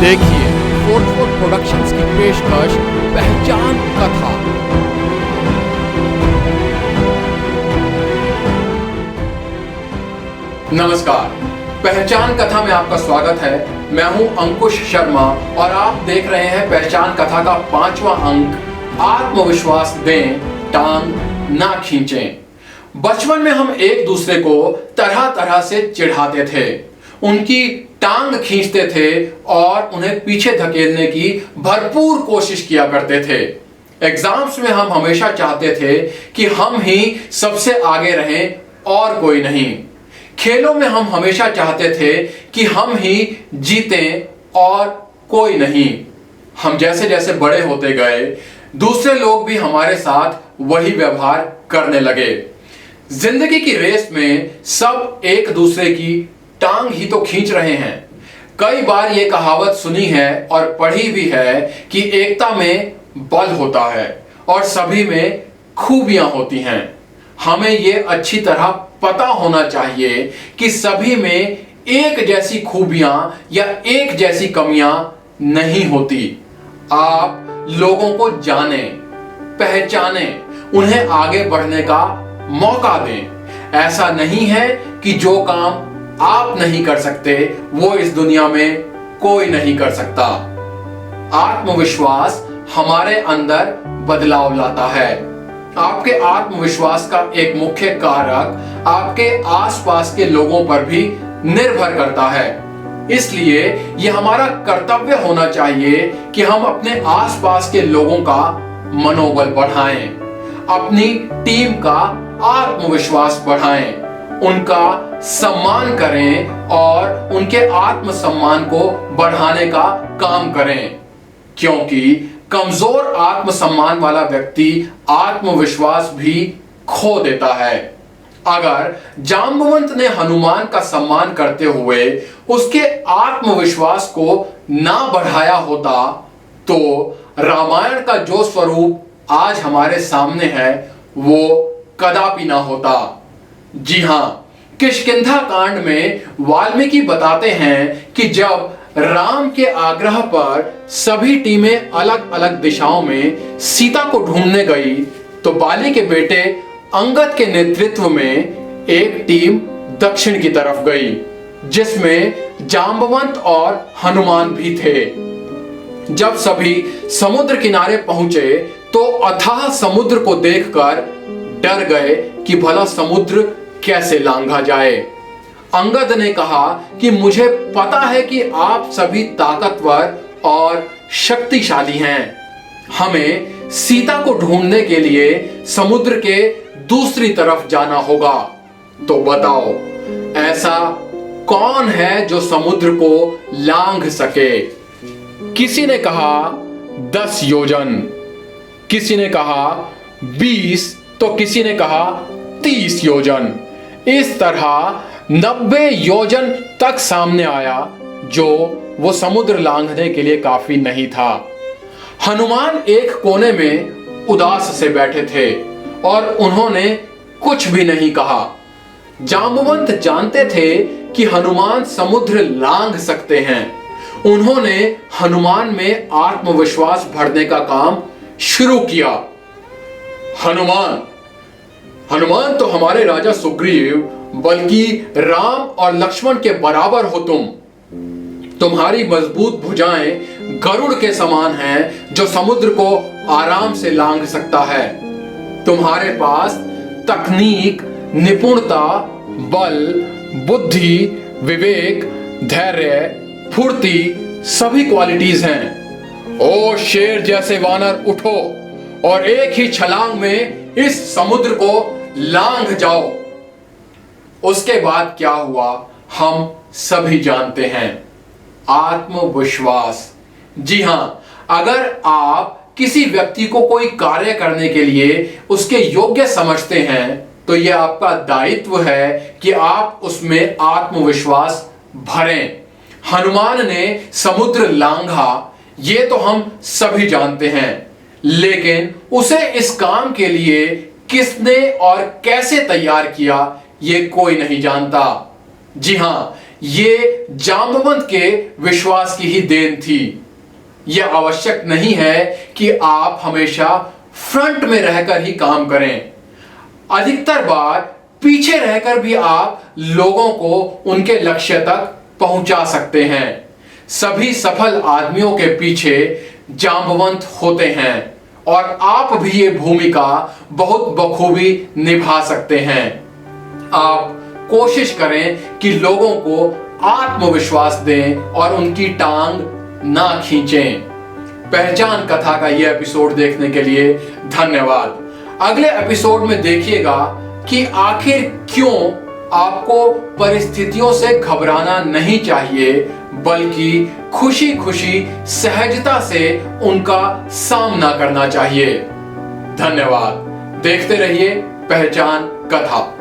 देखिए fourth productions की पेशकश पहचान कथा। नमस्कार, पहचान कथा में आपका स्वागत है। मैं हूं अंकुश शर्मा और आप देख रहे हैं पहचान कथा का 5वां अंक, आत्मविश्वास दें, टांग ना खींचें। बचपन में हम एक दूसरे को तरह तरह से चिढ़ाते थे, उनकी टांग खींचते थे और उन्हें पीछे धकेलने की भरपूर कोशिश किया करते थे। एग्जाम्स में हम हमेशा चाहते थे कि हम ही सबसे आगे रहें और कोई नहीं। खेलों में हम हमेशा चाहते थे कि हम ही जीतें और कोई नहीं। हम जैसे जैसे बड़े होते गए, दूसरे लोग भी हमारे साथ वही व्यवहार करने लगे। जिंदगी की रेस में सब एक दूसरे की टांग ही तो खींच रहे हैं। कई बार ये कहावत सुनी है और पढ़ी भी है कि एकता में बल होता है और सभी में खूबियां होती हैं। हमें ये अच्छी तरह पता होना चाहिए कि सभी में एक जैसी खूबियां या एक जैसी कमियां नहीं होती। आप लोगों को जानें, पहचानें, उन्हें आगे बढ़ने का मौका दें। ऐसा नहीं है कि जो काम आप नहीं कर सकते वो इस दुनिया में कोई नहीं कर सकता। आत्मविश्वास हमारे अंदर बदलाव लाता है। आपके आत्मविश्वास का एक मुख्य कारक आपके आसपास के लोगों पर भी निर्भर करता है। इसलिए यह हमारा कर्तव्य होना चाहिए कि हम अपने आसपास के लोगों का मनोबल बढ़ाएं, अपनी टीम का आत्मविश्वास बढ़ाएं, उनका सम्मान करें और उनके आत्मसम्मान को बढ़ाने का काम करें। क्योंकि कमजोर आत्मसम्मान वाला व्यक्ति आत्मविश्वास भी खो देता है। अगर जांबवंत ने हनुमान का सम्मान करते हुए उसके आत्मविश्वास को ना बढ़ाया होता तो रामायण का जो स्वरूप आज हमारे सामने है वो कदापि ना होता। जी हां, किष्किंधा कांड में वाल्मीकि बताते हैं कि जब राम के आग्रह पर सभी टीमें अलग अलग दिशाओं में सीता को ढूंढने गई तो बाली के बेटे अंगद के नेतृत्व में एक टीम दक्षिण की तरफ गई, जिसमें जांबवंत और हनुमान भी थे। जब सभी समुद्र किनारे पहुंचे तो अथाह समुद्र को देखकर डर गए कि भला समुद्र कैसे लांघा जाए। अंगद ने कहा कि मुझे पता है कि आप सभी ताकतवर और शक्तिशाली हैं। हमें सीता को ढूंढने के लिए समुद्र के दूसरी तरफ जाना होगा। तो बताओ, ऐसा कौन है जो समुद्र को लांघ सके? किसी ने कहा 10 योजन, किसी ने कहा 20, तो किसी ने कहा 30 योजन। इस तरह 90 योजन तक सामने आया, जो वो समुद्र लांघने के लिए काफी नहीं था। हनुमान एक कोने में उदास से बैठे थे और उन्होंने कुछ भी नहीं कहा। जांबवंत जानते थे कि हनुमान समुद्र लांघ सकते हैं। उन्होंने हनुमान में आत्मविश्वास भरने का काम शुरू किया। हनुमान तो हमारे राजा सुग्रीव बल्कि राम और लक्ष्मण के बराबर हो तुम। तुम्हारी मजबूत भुजाएं गरुड़ के समान हैं जो समुद्र को आराम से लांघ सकता है। तुम्हारे पास तकनीक, निपुणता, बल, बुद्धि, विवेक, धैर्य, फुर्ती सभी क्वालिटीज हैं। ओ शेर जैसे वानर, उठो और एक ही छलांग में इस समुद्र को लांघ जाओ। उसके बाद क्या हुआ हम सभी जानते हैं। आत्मविश्वास। जी हां, अगर आप किसी व्यक्ति को कोई कार्य करने के लिए उसके योग्य समझते हैं तो यह आपका दायित्व है कि आप उसमें आत्मविश्वास भरें। हनुमान ने समुद्र लांघा, ये तो हम सभी जानते हैं, लेकिन उसे इस काम के लिए किसने और कैसे तैयार किया ये कोई नहीं जानता। जी हां, ये जांबवंत के विश्वास की ही देन थी। यह आवश्यक नहीं है कि आप हमेशा फ्रंट में रहकर ही काम करें। अधिकतर बार पीछे रहकर भी आप लोगों को उनके लक्ष्य तक पहुंचा सकते हैं। सभी सफल आदमियों के पीछे जांबवंत होते हैं और आप भी ये भूमिका बहुत बखूबी निभा सकते हैं। आप कोशिश करें कि लोगों को आत्मविश्वास दें और उनकी टांग ना खींचें। पहचान कथा का यह एपिसोड देखने के लिए धन्यवाद। अगले एपिसोड में देखिएगा कि आखिर क्यों आपको परिस्थितियों से घबराना नहीं चाहिए, बल्कि खुशी खुशी सहजता से उनका सामना करना चाहिए। धन्यवाद। देखते रहिए पहचान कथा।